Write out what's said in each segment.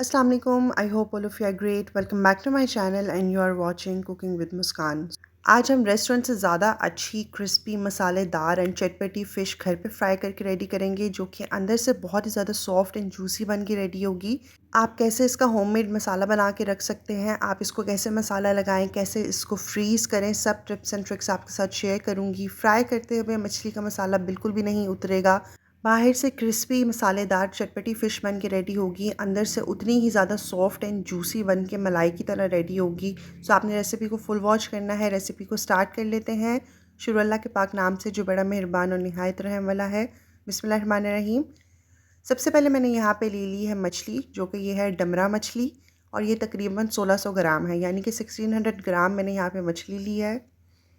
अस्सलाम वालेकुम। I hope all of you are great. Welcome back to my channel and you are watching cooking with Muskan. आज हम restaurant से ज़्यादा अच्छी क्रिस्पी मसालेदार एंड चटपटी फ़िश घर पे फ्राई करके रेडी करेंगे, जो कि अंदर से बहुत ही ज़्यादा सॉफ्ट एंड जूसी बन के रेडी होगी। आप कैसे इसका होममेड मसाला बना के रख सकते हैं, आप इसको कैसे मसाला लगाएं, कैसे इसको फ्रीज़ करें, सब टिप्स एंड ट्रिक्स आपके साथ शेयर करूँगी। फ्राई करते हुए मछली का मसाला बिल्कुल भी नहीं उतरेगा। बाहर से क्रिस्पी मसालेदार चटपटी फ़िश बन के रेडी होगी, अंदर से उतनी ही ज़्यादा सॉफ्ट एंड जूसी बन के मलाई की तरह रेडी होगी। सो आपने रेसिपी को फुल वॉच करना है। रेसिपी को स्टार्ट कर लेते हैं। शुरू अल्लाह के पाक नाम से जो बड़ा मेहरबान और निहायत रहम वाला है। बिस्मिल्लाहिर्रहमानिर्रहीम। सबसे पहले मैंने यहाँ पे ले ली है मछली, जो कि ये है डमरा मछली, और ये तकरीबन 1600 ग्राम है, यानी कि 1600 ग्राम मैंने यहाँ पे मछली ली है।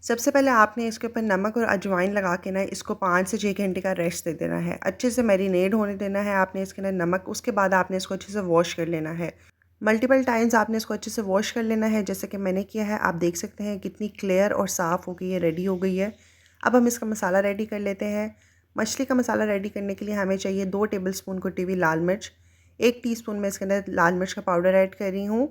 सबसे पहले आपने इसके ऊपर नमक और अजवाइन लगा के ना इसको 5 से 6 घंटे का रेस्ट दे देना है। अच्छे से मैरिनेट होने देना है आपने इसके अंदर नमक। उसके बाद आपने इसको अच्छे से वॉश कर लेना है। मल्टीपल टाइम्स आपने इसको अच्छे से वॉश कर लेना है, जैसे कि मैंने किया है। आप देख सकते हैं कितनी क्लियर और साफ़ हो गई है, रेडी हो गई है। अब हम इसका मसाला रेडी कर लेते हैं। मछली का मसाला रेडी करने के लिए हमें चाहिए 2 टेबलस्पून कुटी हुई लाल मिर्च, 1 टीस्पून में इसके अंदर लाल मिर्च का पाउडर ऐड कर रही हूँ।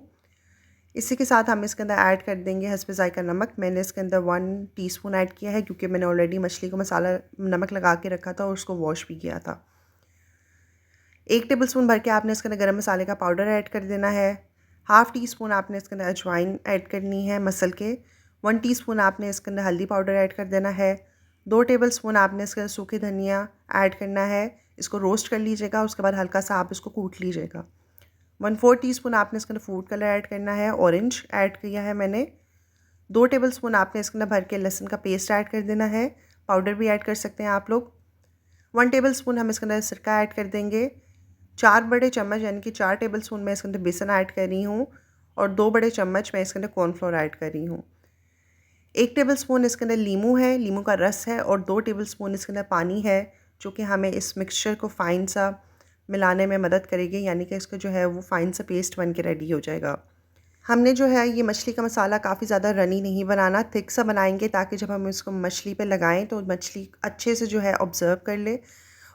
इसी के साथ हम इसके अंदर ऐड कर देंगे हस्बे ज़ायका नमक। मैंने इसके अंदर 1 टीस्पून ऐड किया है, क्योंकि मैंने ऑलरेडी मछली को मसाला नमक लगा के रखा था और उसको वॉश भी किया था। 1 टेबलस्पून भर के आपने इसके अंदर गरम मसाले का पाउडर ऐड कर देना है। हाफ़ टी स्पून आपने इसके अंदर अजवाइन ऐड करनी है मसल के। 1 टीस्पून आपने इसके अंदर हल्दी पाउडर ऐड कर देना है। 2 टेबलस्पून आपने इसके अंदर सूखे धनिया ऐड करना है। इसको रोस्ट कर लीजिएगा, उसके बाद हल्का सा आप इसको कूट लीजिएगा। 1/4 टीस्पून आपने इसके अंदर फूड कलर ऐड करना है, ऑरेंज ऐड किया है मैंने। 2 टेबलस्पून आपने इसके अंदर भर के लहसुन का पेस्ट ऐड कर देना है, पाउडर भी ऐड कर सकते हैं आप लोग। 1 टेबलस्पून हम इसके अंदर सिरका ऐड कर देंगे। 4 बड़े चम्मच यानी कि 4 टेबलस्पून मैं इसके अंदर बेसन ऐड कर रही हूँ, और 2 बड़े चम्मच मैं इसके अंदर कॉर्नफ्लोर ऐड कर रही हूँ। 1 टेबलस्पून इसके अंदर लीमू है, लीमू का रस है, और 2 टेबलस्पून इसके अंदर पानी है, जो कि हमें इस मिक्सचर को फ़ाइन सा मिलाने में मदद करेगी, यानी कि इसका जो है वो फ़ाइन सा पेस्ट बन के रेडी हो जाएगा। हमने जो है ये मछली का मसाला काफ़ी ज़्यादा रनी नहीं बनाना, थिक सा बनाएंगे, ताकि जब हम इसको मछली पे लगाएं तो मछली अच्छे से जो है ऑब्ज़र्व कर ले।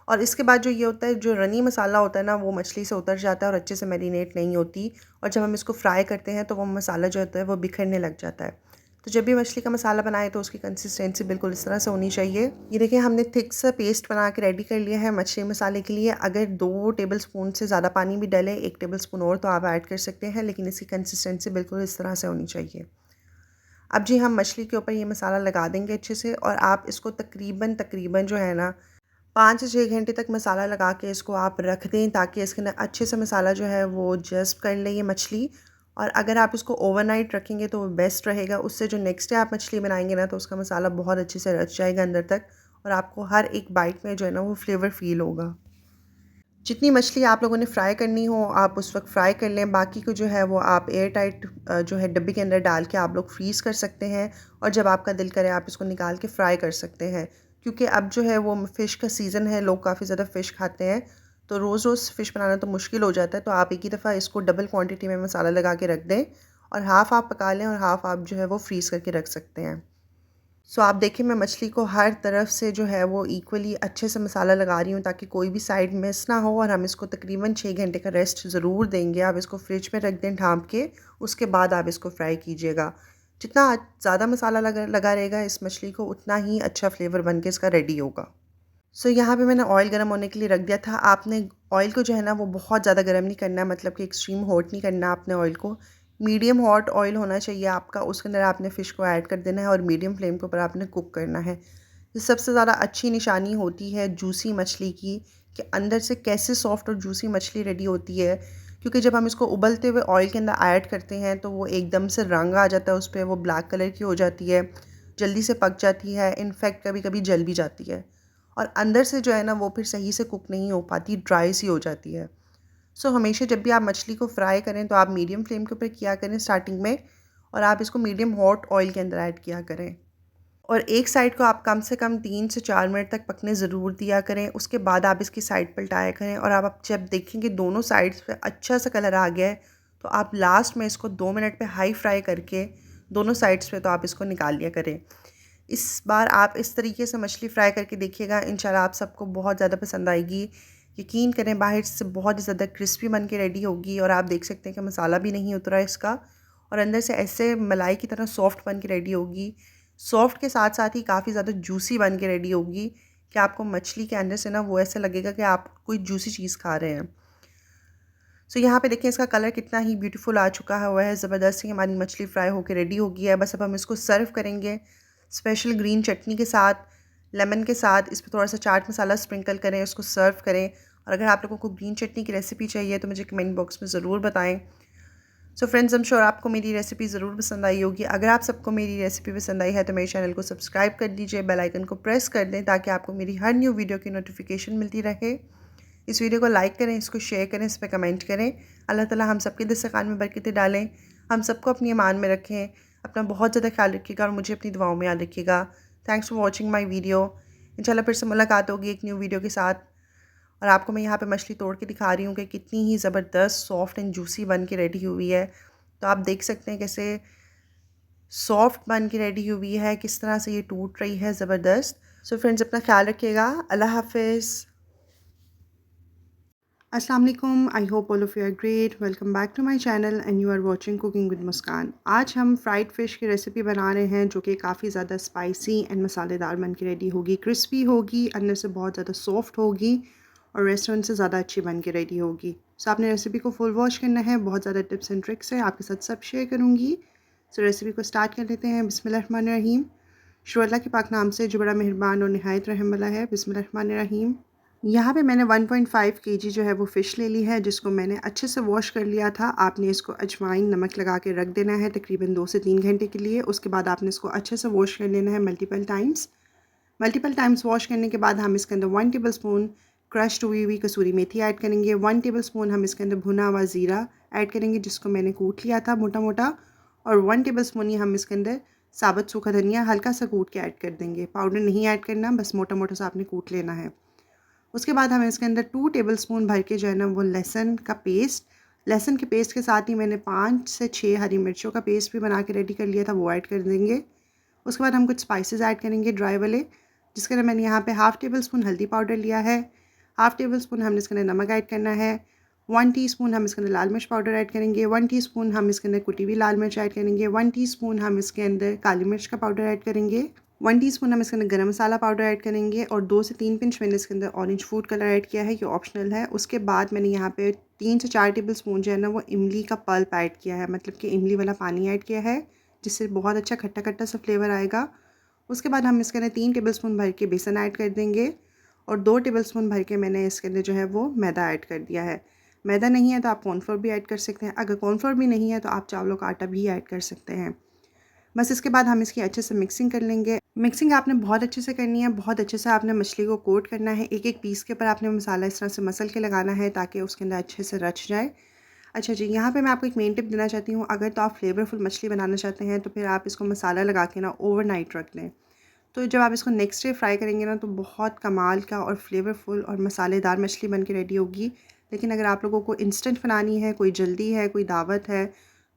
और इसके बाद जो ये होता है, जो रनी मसाला होता है ना, वो मछली से उतर जाता है और अच्छे से मैरिनेट नहीं होती, और जब हम इसको फ्राई करते हैं तो वो मसाला जो होता है वो बिखरने लग जाता है। तो जब भी मछली का मसाला बनाए तो उसकी कंसिस्टेंसी बिल्कुल इस तरह से होनी चाहिए। ये देखिए, हमने थिक सा पेस्ट बना के रेडी कर लिया है मछली मसाले के लिए। अगर 2 टेबलस्पून से ज़्यादा पानी भी डले, 1 टेबलस्पून और तो आप ऐड कर सकते हैं, लेकिन इसकी कंसिस्टेंसी बिल्कुल इस तरह से होनी चाहिए। अब जी हम मछली के ऊपर ये मसाला लगा देंगे अच्छे से, और आप इसको तकरीबन तकरीबन जो है ना 5 से 6 घंटे तक मसाला लगा के इसको आप रख दें, ताकि इसके अंदर अच्छे से मसाला जो है वो जज़्ब कर ले ये मछली। और अगर आप इसको ओवरनाइट रखेंगे तो वो बेस्ट रहेगा। उससे जो नेक्स्ट डे आप मछली बनाएंगे ना, तो उसका मसाला बहुत अच्छे से रच जाएगा अंदर तक, और आपको हर एक बाइट में जो है ना वो फ्लेवर फ़ील होगा। जितनी मछली आप लोगों ने फ्राई करनी हो आप उस वक्त फ्राई कर लें। बाकी को जो है वो आप एयर टाइट जो है डब्बी के अंदर डाल के आप लोग फ्रीज़ कर सकते हैं, और जब आपका दिल करे आप इसको निकाल के फ्राई कर सकते हैं। क्योंकि अब जो है वो फ़िश का सीज़न है, लोग काफ़ी ज़्यादा फ़िश खाते हैं, तो रोज़ रोज़ फ़िश बनाना तो मुश्किल हो जाता है। तो आप एक ही दफ़ा इसको डबल क्वान्टिटी में मसाला लगा के रख दें, और हाफ़ आप पका लें और हाफ़ आप जो है वो फ्रीज़ करके रख सकते हैं। सो आप देखिए, मैं मछली को हर तरफ से जो है वो इक्वली अच्छे से मसाला लगा रही हूँ, ताकि कोई भी साइड मिस ना हो। और हम इसको तकरीबन 6 घंटे का रेस्ट ज़रूर देंगे। आप इसको फ्रिज में रख दें ढाँप के, उसके बाद आप इसको फ्राई कीजिएगा। जितना ज़्यादा मसाला लगा रहेगा इस मछली को, उतना ही अच्छा फ्लेवर बन के इसका रेडी होगा। सो यहाँ पे मैंने ऑयल गर्म होने के लिए रख दिया था। आपने ऑयल को जो है ना वो बहुत ज़्यादा गर्म नहीं करना, मतलब कि एक्सट्रीम हॉट नहीं करना आपने ऑयल को। मीडियम हॉट ऑयल होना चाहिए आपका। उसके अंदर आपने फ़िश को ऐड कर देना है, और मीडियम फ्लेम के ऊपर आपने कुक करना है। ये सबसे ज़्यादा अच्छी निशानी होती है जूसी मछली की, कि अंदर से कैसे सॉफ्ट और जूसी मछली रेडी होती है। क्योंकि जब हम इसको उबलते हुए ऑयल के अंदर ऐड करते हैं तो वो एकदम से रंग आ जाता है उस पर, वो ब्लैक कलर की हो जाती है, जल्दी से पक जाती है, इनफैक्ट कभी कभी जल भी जाती है, और अंदर से जो है ना वो फिर सही से कुक नहीं हो पाती, ड्राई सी हो जाती है। सो हमेशा जब भी आप मछली को फ्राई करें तो आप मीडियम फ्लेम के ऊपर किया करें स्टार्टिंग में, और आप इसको मीडियम हॉट ऑयल के अंदर ऐड किया करें। और एक साइड को आप कम से कम 3 से 4 मिनट तक पकने ज़रूर दिया करें। उसके बाद आप इसकी साइड पलटाया करें, और आप जब देखेंगे दोनों साइड्स पे अच्छा सा कलर आ गया है, तो आप लास्ट में इसको 2 मिनट पे हाई फ्राई करके दोनों साइड्स पे तो आप इसको निकाल लिया करें। इस बार आप इस तरीके से मछली फ्राई करके देखिएगा, इंशाल्लाह आप सबको बहुत ज़्यादा पसंद आएगी। यकीन करें बाहर से बहुत ही ज़्यादा क्रिस्पी बन के रेडी होगी और आप देख सकते हैं कि मसाला भी नहीं उतरा इसका और अंदर से ऐसे मलाई की तरह सॉफ्ट बन के रेडी होगी। सॉफ्ट के साथ साथ ही काफ़ी ज़्यादा जूसी बन के रेडी होगी कि आपको मछली के अंदर से ना वो ऐसा लगेगा कि आप कोई जूसी चीज़ खा रहे हैं। सो यहाँ पे देखिए इसका कलर कितना ही ब्यूटीफुल आ चुका हुआ है। ज़बरदस्त ही हमारी मछली फ्राई होकर रेडी हो गई है। बस अब हम इसको सर्व करेंगे स्पेशल ग्रीन चटनी के साथ, लेमन के साथ। इस पर थोड़ा सा चाट मसाला स्प्रिंकल करें, उसको सर्व करें। और अगर आप लोगों को ग्रीन चटनी की रेसिपी चाहिए तो मुझे कमेंट बॉक्स में ज़रूर बताएं। So friends, I am sure आपको मेरी रेसिपी ज़रूर पसंद आई होगी। अगर आप सबको मेरी रेसिपी पसंद आई है तो मेरे चैनल को सब्सक्राइब कर दीजिए, बेल आइकन को प्रेस कर दें ताकि आपको मेरी हर न्यू वीडियो की नोटिफिकेशन मिलती रहे। इस वीडियो को लाइक करें, इसको शेयर करें, इस पर कमेंट करें। अल्लाह ताला हम सबके दस्तरखान में बरकतें डालें, हम सबको अपनी ईमान में रखें। अपना बहुत ज़्यादा ख्याल रखिएगा और मुझे अपनी दुआओं में याद रखिएगा। Thanks for watching my video. इंशाल्लाह फिर से मुलाकात होगी एक न्यू वीडियो के साथ। और आपको मैं यहाँ पे मछली तोड़ के दिखा रही हूँ कि कितनी ही ज़बरदस्त सॉफ्ट एंड जूसी बन के रेडी हुई है। तो आप देख सकते हैं कैसे सॉफ्ट बन के रेडी हुई है, किस तरह से ये टूट रही है, ज़बरदस्त। सो फ्रेंड्स, अपना ख्याल रखिएगा। अल्लाह हाफिज़। अस्सलाम वालेकुम, I hope all of you are great. Welcome back to my channel and you are watching cooking with Muskan. आज हम फ्राइड फ़िश की रेसिपी बना रहे हैं जो कि काफ़ी ज़्यादा स्पाइसी एंड मसालेदार बन के रेडी होगी, क्रिस्पी होगी, अंदर से बहुत ज़्यादा सॉफ्ट होगी और रेस्टोरेंट से ज़्यादा अच्छी बन के रेडी होगी। सो आपने रेसिपी को फुल वॉच करना है, बहुत ज़्यादा टिप्स एंड ट्रिक्स है आपके साथ सब शेयर करूँगी। सो रेसिपी को स्टार्ट कर लेते हैं। बिस्मिल्लाहिर्रहमानिर्रहीम। शुरू अल्लाह के पाक नाम से जो बड़ा मेहरबान और निहायत रहम वाला है। बिस्मिल्लाहिर्रहमानिर्रहीम। यहाँ पे मैंने 1.5 केजी जो है वो फ़िश ले ली है, जिसको मैंने अच्छे से वॉश कर लिया था। आपने इसको अजवाइन नमक लगा के रख देना है तकरीबन 2 से 3 घंटे के लिए। उसके बाद आपने इसको अच्छे से वॉश कर लेना है मल्टीपल टाइम्स वॉश करने के बाद हम इसके अंदर 1 टेबल स्पून क्रश्ड हुई हुई कसूरी मेथी ऐड करेंगे। 1 टेबल स्पून हम इसके अंदर भुना हुआ ज़ीरा ऐड करेंगे जिसको मैंने कूट लिया था मोटा मोटा। और 1 टेबल स्पून ही हम इसके अंदर साबुत सूखा धनिया हल्का सा कूट के ऐड कर देंगे। पाउडर नहीं ऐड करना, बस मोटा मोटा सा आपने कूट लेना है। उसके बाद हम इसके अंदर 2 टेबलस्पून भर के जो है ना वो लहसुन के पेस्ट के साथ ही मैंने 5 से 6 हरी मिर्चों का पेस्ट भी बना के रेडी कर लिया था, वो ऐड कर देंगे। उसके बाद हम कुछ स्पाइसेस ऐड करेंगे ड्राई वाले, जिसके अंदर मैंने यहाँ पे हाफ़ टेबल स्पून हल्दी पाउडर लिया है, हाफ़ टेबल स्पून हमने इसके अंदर नमक ऐड करना है, 1 टीस्पून हम इसके अंदर लाल मिर्च पाउडर ऐड करेंगे, 1 टीस्पून हम इसके अंदर कुटी हुई लाल मिर्च ऐड करेंगे, 1 टीस्पून हम इसके अंदर काली मिर्च का पाउडर ऐड करेंगे, 1 टीस्पून हम इसके अंदर गरम मसाला पाउडर ऐड करेंगे और 2 से 3 पिंच मैंने इसके अंदर ऑरेंज फूड कलर ऐड किया है, ये ऑप्शनल है। उसके बाद मैंने यहाँ पे 3 से 4 टेबल स्पून जो है ना वो इमली का पल्प ऐड किया है, मतलब कि इमली वाला पानी ऐड किया है, जिससे बहुत अच्छा खट्टा खट्टा सा फ्लेवर आएगा। उसके बाद हम इसके अंदर 3 टेबल स्पून भर के बेसन ऐड कर देंगे और 2 टेबल स्पून भर के मैंने इसके अंदर जो है वो मैदा ऐड कर दिया है। मैदा नहीं है तो आप कॉर्नफ्लोर भी ऐड कर सकते हैं, अगर कॉर्नफ्लोर भी नहीं है तो आप चावलों का आटा भी ऐड कर सकते हैं। बस इसके बाद हम इसकी अच्छे से मिक्सिंग कर लेंगे। मिक्सिंग आपने बहुत अच्छे से करनी है, बहुत अच्छे से आपने मछली को कोट करना है। एक एक पीस के ऊपर आपने मसाला इस तरह से मसल के लगाना है ताकि उसके अंदर अच्छे से रच जाए। अच्छा जी, यहाँ पे मैं आपको एक मेन टिप देना चाहती हूँ। अगर तो आप फ्लेवरफुल मछली बनाना चाहते हैं तो फिर आप इसको मसाला लगा के ना ओवरनाइट रख लें, तो जब आप इसको नेक्स्ट डे फ्राई करेंगे ना तो बहुत कमाल का और फ्लेवरफुल और मसालेदार मछली बन के रेडी होगी। लेकिन अगर आप लोगों को इंस्टेंट बनानी है, कोई जल्दी है, कोई दावत है,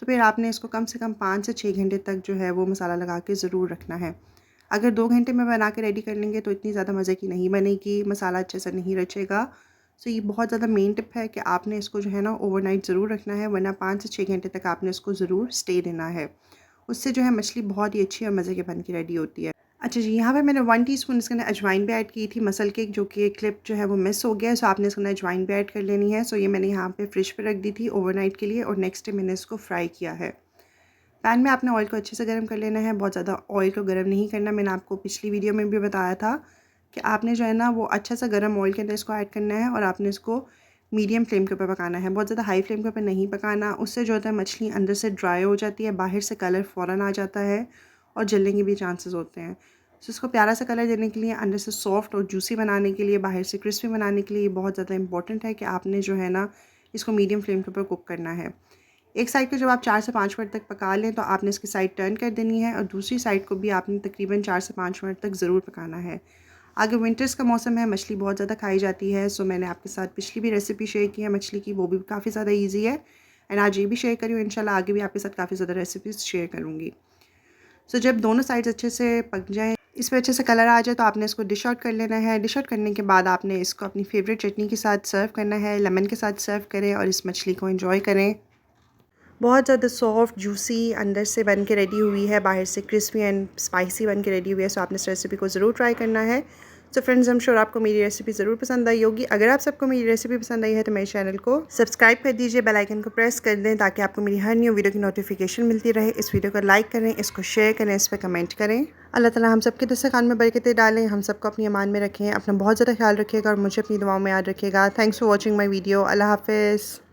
तो फिर आपने इसको कम से कम 5 से 6 घंटे तक जो है वो मसाला लगा के ज़रूर रखना है। अगर 2 घंटे में बना के रेडी कर लेंगे तो इतनी ज़्यादा मज़े की नहीं बनेगी, मसाला अच्छे से नहीं रचेगा। सो ये बहुत ज़्यादा मेन टिप है कि आपने इसको जो है ना ओवरनाइट ज़रूर रखना है, वरना 5 से 6 घंटे तक आपने इसको ज़रूर स्टे देना है। उससे जो है मछली बहुत ही अच्छी और मज़े के बन के रेडी होती है। अच्छा जी, यहाँ पे मैंने 1 टीस्पून इसके अंदर अजवाइन भी ऐड की थी मसल के, जो कि क्लिप जो है वो मिस हो गया है। सो आपने इसके अंदर अजवाइन भी ऐड कर लेनी है। सो ये मैंने यहाँ पे फ्रिज पे रख दी थी ओवरनाइट के लिए और नेक्स्ट डे मैंने इसको फ्राई किया है। पैन में आपने ऑयल को अच्छे से गर्म कर लेना है, बहुत ज़्यादा ऑयल को गर्म नहीं करना। मैंने आपको पिछली वीडियो में भी बताया था कि आपने जो है ना वो अच्छा सा गर्म ऑयल के अंदर इसको ऐड करना है और आपने इसको मीडियम फ्लेम के ऊपर पकाना है, बहुत ज़्यादा हाई फ्लेम के ऊपर नहीं पकाना। उससे जो होता है मछली अंदर से ड्राई हो जाती है, बाहर से कलर फ़ौरन आ जाता है और जलने के भी चांसेस होते हैं। सो इसको प्यारा सा कलर देने के लिए, अंदर से सॉफ्ट और जूसी बनाने के लिए, बाहर से क्रिस्पी बनाने के लिए बहुत ज़्यादा इंपॉर्टेंट है कि आपने जो है ना इसको मीडियम फ्लेम के ऊपर कुक करना है। एक साइड को जब आप 4 से 5 मिनट तक पका लें तो आपने इसकी साइड टर्न कर देनी है और दूसरी साइड को भी आपने तकरीबन 4 से 5 मिनट तक ज़रूर पकाना है। आगे विंटर्स का मौसम है, मछली बहुत ज़्यादा खाई जाती है। सो मैंने आपके साथ पिछली भी रेसिपी शेयर की है मछली की, वो भी काफ़ी ज़्यादा ईजी है एंड आज ये भी शेयर करी हूँ। इंशाल्लाह आगे भी आपके साथ काफ़ी ज़्यादा रेसिपीज़ शेयर करूँगी। सो जब दोनों साइड्स अच्छे से पक जाएँ इसमें अच्छे से कलर आ जाए तो आपने इसको डिश आउट कर लेना है। डिश आउट करने के बाद आपने इसको अपनी फेवरेट चटनी के साथ सर्व करना है। लेमन के साथ सर्व करें और इस मछली को एंजॉय करें। बहुत ज़्यादा सॉफ्ट जूसी अंदर से बन के रेडी हुई है, बाहर से क्रिस्पी एंड स्पाइसी बन के रेडी हुई है। सो आपने इस रेसिपी को ज़रूर ट्राई करना है। तो फ्रेंड्स, आई एम श्योर आपको मेरी रेसिपी ज़रूर पसंद आई होगी। अगर आप सबको मेरी रेसिपी पसंद आई है तो मेरे चैनल को सब्सक्राइब कर दीजिए, बेल आइकन को प्रेस कर दें ताकि आपको मेरी हर न्यू वीडियो की नोटिफिकेशन मिलती रहे। इस वीडियो को लाइक करें, इसको शेयर करें, इस पर कमेंट करें। अल्लाह ताला हम सबके दस्तरखान में बरकतें डालें, हम सबको अपनी अमान में रखें। अपना बहुत ज़्यादा ख्याल रखिएगा और मुझे अपनी दुआओं में याद रखिएगा। Thanks for watching my video. अल्लाह हाफिज़।